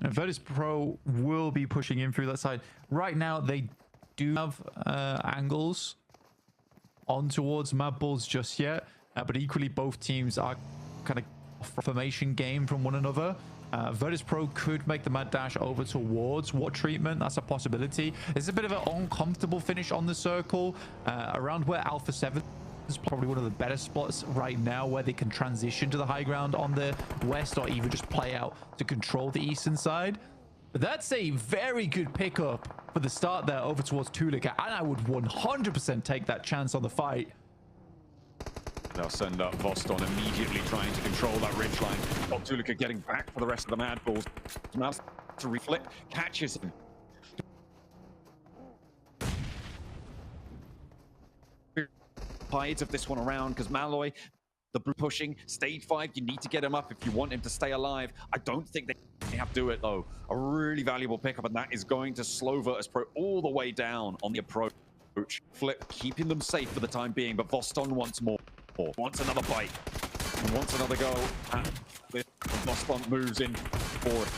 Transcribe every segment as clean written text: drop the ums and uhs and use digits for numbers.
Virtus Pro will be pushing in through that side. Right now, they do have angles on towards Mad Bulls just yet, but equally both teams are kind of formation game from one another. Virtus Pro could make the mad dash over towards What Treatment. That's a possibility. It's a bit of an uncomfortable finish on the circle around where Alpha 7 is probably one of the better spots right now, where they can transition to the high ground on the west, or even just play out to control the eastern side. But that's a very good pickup for the start there over towards Tulika, and I would 100% take that chance on the fight. They'll send up Voston immediately, trying to control that ridgeline. While Tulika getting back for the rest of the Mad Bulls. Now to reflect, catches him. Hides of this one around, because Malloy, the blue pushing, stage 5, you need to get him up if you want him to stay alive. I don't think they have to do it, though. A really valuable pickup, and that is going to slow Virtus Pro all the way down on the approach. Flip, keeping them safe for the time being, but Voston wants more. Wants another bite. Wants another go. Voston moves in forward.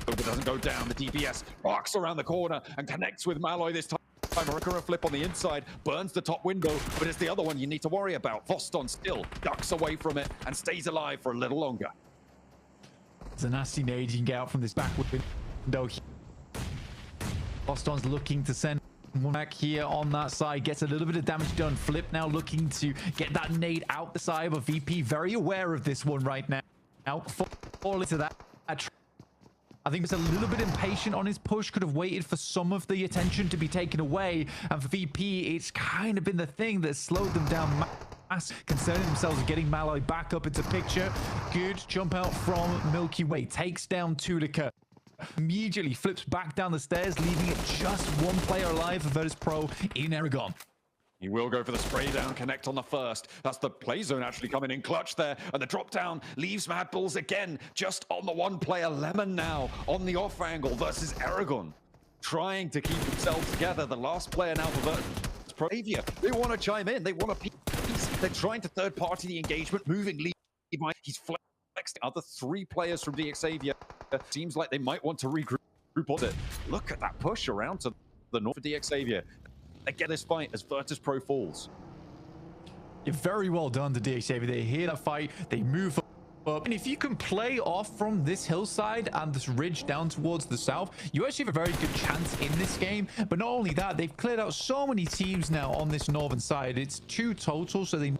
But it doesn't go down. The DPS rocks around the corner and connects with Malloy this time. A flip on the inside, burns the top window, but it's the other one you need to worry about. Voston still ducks away from it and stays alive for a little longer. It's a nasty nade you can get out from this back window. Voston's looking to send one back here on that side, gets a little bit of damage done. Flip now looking to get that nade out the side, but VP very aware of this one right now. Fall into that. I think he's a little bit impatient on his push, could have waited for some of the attention to be taken away. And for VP, it's kind of been the thing that slowed them down, concerning themselves with getting Malloy back up into picture. Good jump out from Milky Way, takes down Tulika. Immediately flips back down the stairs, leaving it just one player alive for Virtus Pro in Aragon. He will go for the spray down, connect on the first. That's the play zone actually coming in clutch there. And the drop down leaves Mad Bulls again, just on the one player. Lemon now on the off angle versus Aragon. Trying to keep themselves together. The last player now for Virtus Pro. They want to chime in. They want a piece. They're trying to third party the engagement, moving Levi. He's flexed other 3 players from DXavier. Seems like they might want to regroup on it. Look at that push around to the north of DXavier. They get this fight as Virtus Pro falls. You're very well done to DXavier. They hear that fight, they move up. And if you can play off from this hillside and this ridge down towards the south, you actually have a very good chance in this game. But not only that, they've cleared out so many teams now on this northern side. It's 2 total, so they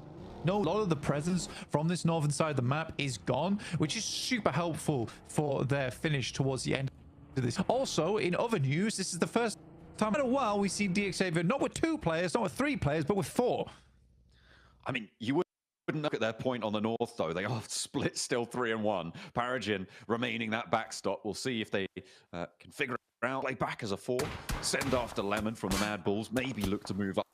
know a lot of the presence from this northern side of the map is gone, which is super helpful for their finish towards the end of this. Also, in other news, this is the first time in a while we see DXavier not with 2 players, not with 3 players, but with 4. I mean, you wouldn't look at their point on the north, though. They are split still 3-1. Paragin remaining that backstop. We'll see if they can figure it out. Play back as a 4. Send after Lemon from the Mad Bulls. Maybe look to move up.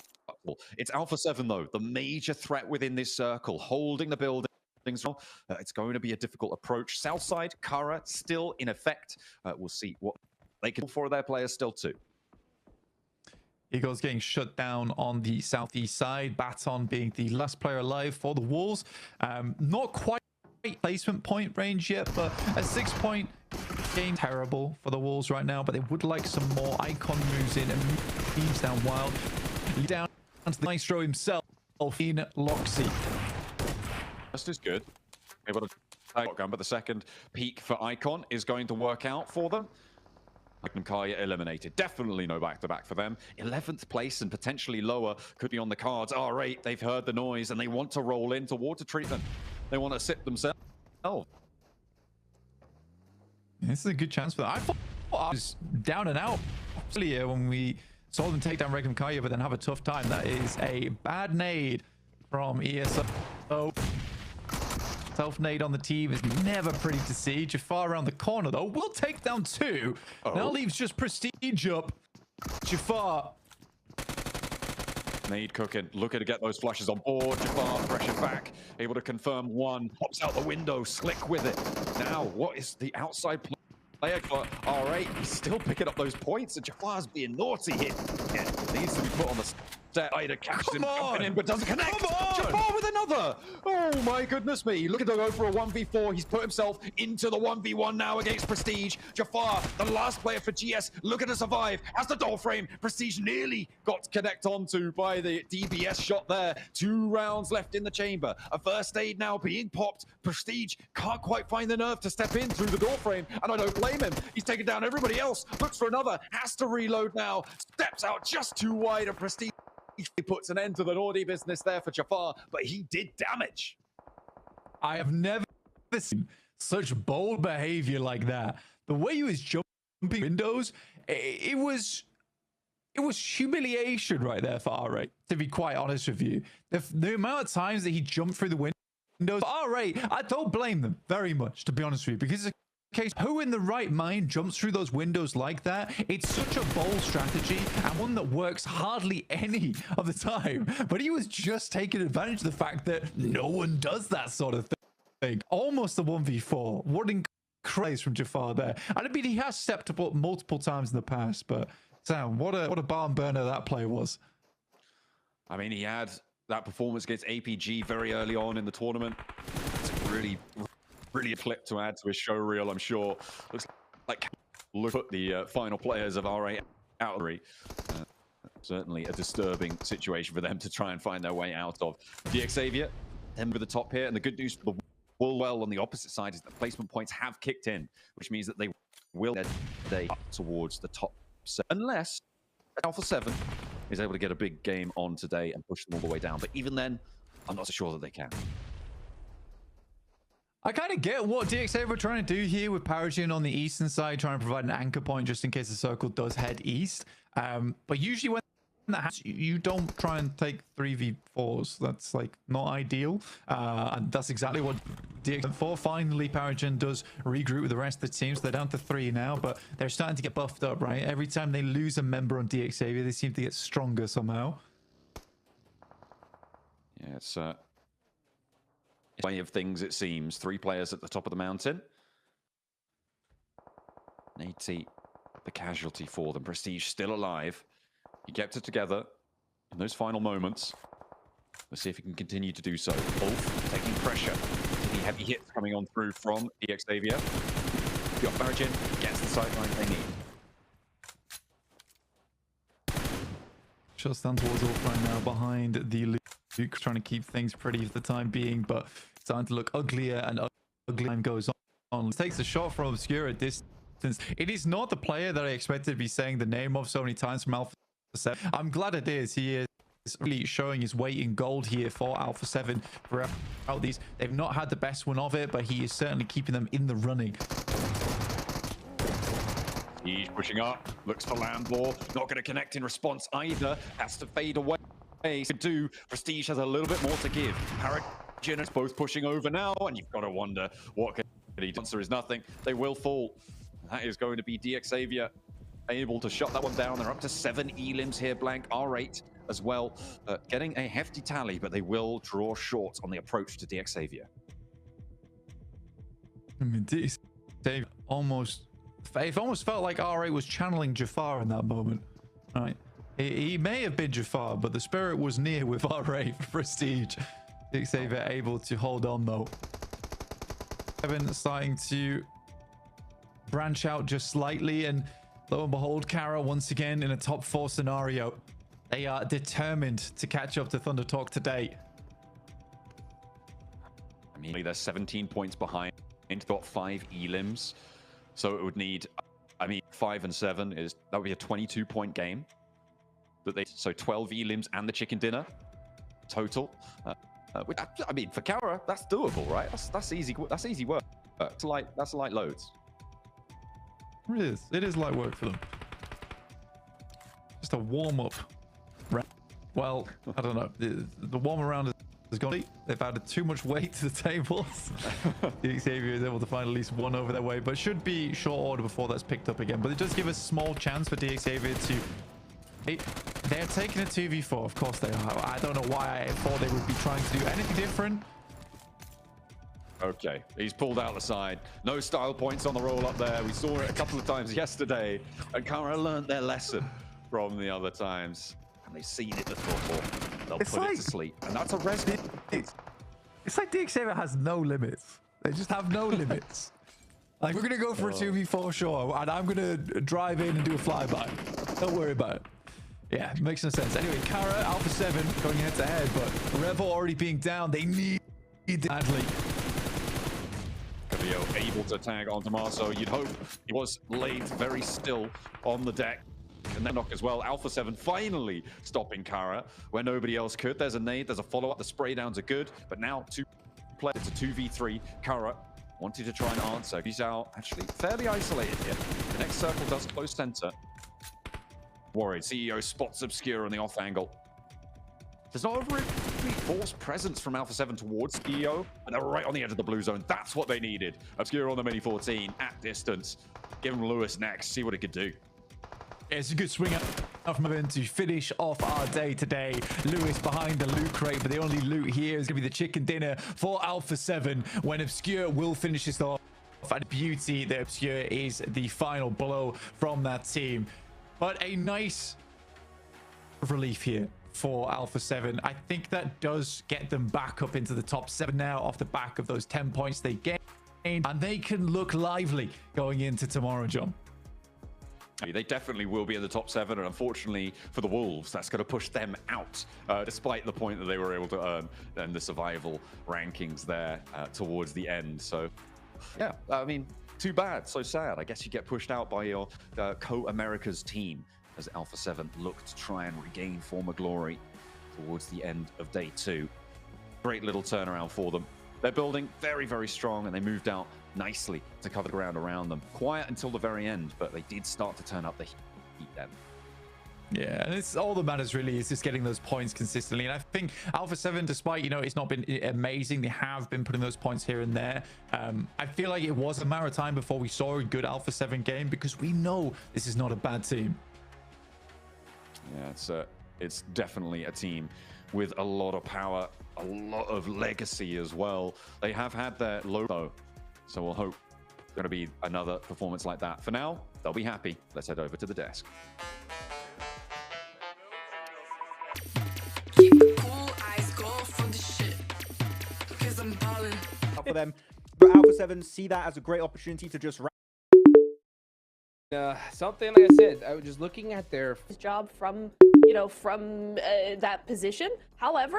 It's Alpha 7, though, the major threat within this circle, holding the buildings. It's going to be a difficult approach. Southside, Kara still in effect. We'll see what they can do for their players still too. Eagles getting shut down on the southeast side. Baton being the last player alive for the Wolves. Not quite placement point range yet, but a 6-point game. Terrible for the Wolves right now, but they would like some more icon moves in and move teams down wild. Down to the Maestro himself in Loxy. Just is good. Able to shotgun, but the second peak for Icon is going to work out for them. Kaya eliminated. Definitely no back-to-back for them. 11th place and potentially lower could be on the cards. R8, they've heard the noise and they want to roll into water treatment. They want to sip themselves. Oh. This is a good chance for that. I thought I was down and out earlier when we saw them take down Regnum Kaya, but then have a tough time. That is a bad nade from ESO. Self-nade on the team is never pretty to see. Jafar around the corner, though, will take down 2. That leaves just Prestige up. Jafar. Nade cooking. Looking to get those flushes on board. Jafar, pressure back. Able to confirm 1. Pops out the window. Slick with it. Now, what is the outside player got? R8, he's still picking up those points. And Jafar's being naughty here. Needs to be put on the set. Ida catches him, Come on! jumping in, but doesn't connect. Come on! Jafar with another. Oh my goodness me. Look at the go for a 1v4. He's put himself into the 1v1 now against Prestige. Jafar, the last player for GS, looking to survive. Has the door frame. Prestige nearly got connect onto by the DBS shot there. 2 rounds left in the chamber. A first aid now being popped. Prestige can't quite find the nerve to step in through the door frame, and I don't blame him. He's taken down everybody else. Looks for another. Has to reload now. Steps out just too wide of Prestige. He puts an end to the naughty business there for Jafar, but he did damage. I have never seen such bold behavior like that. The way he was jumping windows, it was humiliation right there for R8, to be quite honest with you. The amount of times that he jumped through the windows, R8, I don't blame them very much, to be honest with you, because it's a case, who in the right mind jumps through those windows like that? It's such a bold strategy and one that works hardly any of the time. But he was just taking advantage of the fact that no one does that sort of thing. Almost a 1v4. What incredible from Jafar there. And I mean, he has stepped up multiple times in the past, but Sam, what a barn burner that play was. I mean, he had that performance against APG very early on in the tournament. It's a really a clip to add to his show reel, I'm sure. Looks like look at the final players of R8 out. Certainly a disturbing situation for them to try and find their way out of. DXavier, then with the top here, and the good news for the well on the opposite side is that placement points have kicked in, which means that they will get up towards the top 7, unless Alpha 7 is able to get a big game on today and push them all the way down. But even then, I'm not so sure that they can. I kind of get what DXA were trying to do here with PowerGen on the eastern side, trying to provide an anchor point just in case the circle does head east. But usually when that happens, you don't try and take 3v4s. That's like not ideal. And that's exactly what DXA for. Finally, PowerGen does regroup with the rest of the team. So they're down to 3 now, but they're starting to get buffed up, right? Every time they lose a member on DXA, they seem to get stronger somehow. Yeah, it's way of things, it seems. 3 players at the top of the mountain. 80, the casualty for them. Prestige still alive. He kept it together in those final moments. Let's see if he can continue to do so. Wolf taking pressure. The heavy hits coming on through from DXavier. Got Barragin, gets the sideline they need. Just down towards Wolf right now behind the Luke, trying to keep things pretty for the time being, but starting to look uglier and uglier time goes on. Takes a shot from Obscura at distance. It is not the player that I expected to be saying the name of so many times from Alpha 7. I'm glad it is. He is really showing his weight in gold here for Alpha 7 throughout these. They've not had the best one of it, but he is certainly keeping them in the running. He's pushing up, looks for Landlaw, not going to connect in response either. Has to fade away. Prestige has a little bit more to give. Paragin is both pushing over now, and you've got to wonder what can he do. Answer is nothing. They will fall. That is going to be DXavier able to shut that one down. They're up to 7 elims here, Blank. R8 as well, getting a hefty tally, but they will draw short on the approach to DXavier. I mean, DXavier almost felt like R8 was channeling Jafar in that moment. Right. He may have been Jafar, but the spirit was near with R8 for Prestige. DXavier able to hold on though. Kevin starting to branch out just slightly, and lo and behold, Kara once again in a top 4 scenario. They are determined to catch up to Thunder Talk today. I mean, they're 17 points behind. Got 5 elims, so it would need, I mean, 5 and 7 is that would be a 22-point game. So 12 elims and the chicken dinner total. I mean, for Kara, that's doable, right? That's easy. That's easy work. That's light loads. It is light work for them. Just a warm up. Well, I don't know. The warm around has gone. They've added too much weight to the tables. DXavier is able to find at least one over their way, but should be short order before that's picked up again. But it does give a small chance for DXavier to. They're taking a 2v4. Of course they are. I don't know why I thought they would be trying to do anything different. Okay, he's pulled out the side. No style points on the roll up there. We saw it a couple of times yesterday, and Kara learned their lesson from the other times. and they've seen it before. They'll It's put like- it to sleep, and that's a rest. It's like DX7 has no limits. They just have no limits. Like, we're going to go for a 2v4, sure, and I'm going to drive in and do a flyby. Don't worry about it. Yeah, makes no sense. Anyway, Kara, Alpha 7 going head to head, but Revo already being down. They need it badly. Cavillo able to tag on Tommaso. You'd hope he was laid very still on the deck. And then knock as well. Alpha 7 finally stopping Kara where nobody else could. There's a nade, there's a follow-up. The spray downs are good, but now two players. It's a 2v3. Kara wanted to try and answer. He's out actually fairly isolated here. The next circle does close center. Worried. CEO spots Obscure on the off angle. There's not a really forced presence from Alpha 7 towards CEO, and they're right on the edge of the blue zone. That's what they needed. Obscure on the Mini 14 at distance. Give him Lewis next, see what he could do. Yeah, it's a good swing up from him to finish off our day today. Lewis behind the loot crate, but the only loot here is going to be the chicken dinner for Alpha 7 when Obscure will finish this off. And beauty that Obscure is the final blow from that team. But a nice relief here for Alpha 7. I think that does get them back up into the top 7 now off the back of those 10 points they gained. And they can look lively going into tomorrow, John. They definitely will be in the top 7, and unfortunately for the Wolves, that's going to push them out, despite the point that they were able to earn in the survival rankings there towards the end. So, yeah, I mean, too bad, so sad. I guess you get pushed out by your co-Americas team as Alpha 7 look to try and regain former glory towards the end of day 2. Great little turnaround for them. They're building very, very strong, and they moved out nicely to cover the ground around them. Quiet until the very end, but they did start to turn up the heat then. Yeah, and it's all that matters really is just getting those points consistently. And I think Alpha 7, despite, you know, it's not been amazing, they have been putting those points here and there. I feel like it was a matter of time before we saw a good Alpha 7 game, because we know this is not a bad team. Yeah, it's definitely a team with a lot of power, a lot of legacy as well. They have had their low though, so we'll hope there's going to be another performance like that. For now, they'll be happy. Let's head over to the desk. For them, but Alpha 7 see that as a great opportunity to just something like I said, I was just looking at their job from, you know, from that position. However,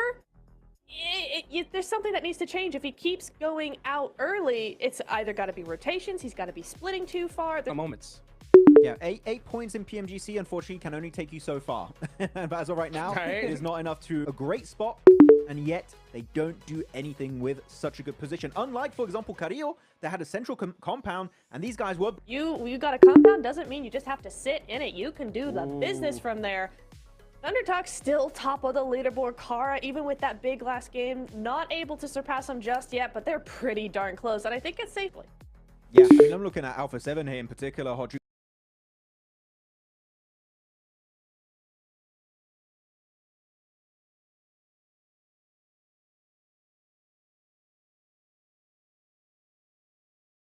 there's something that needs to change. If he keeps going out early, it's either got to be rotations, he's got to be splitting too far. moments. Yeah, 8 points in PMGC unfortunately can only take you so far. But as of right now, Right. it is not enough to a great spot, and yet they don't do anything with such a good position. Unlike, for example, Carrillo, that had a central compound, and these guys were... You got a compound doesn't mean you just have to sit in it. You can do the business from there. Thundertalk's still top of the leaderboard. Kara, even with that big last game, not able to surpass them just yet, but they're pretty darn close, and I think it's safely. Yeah, I mean, I'm looking at Alpha 7 here in particular, Hodge.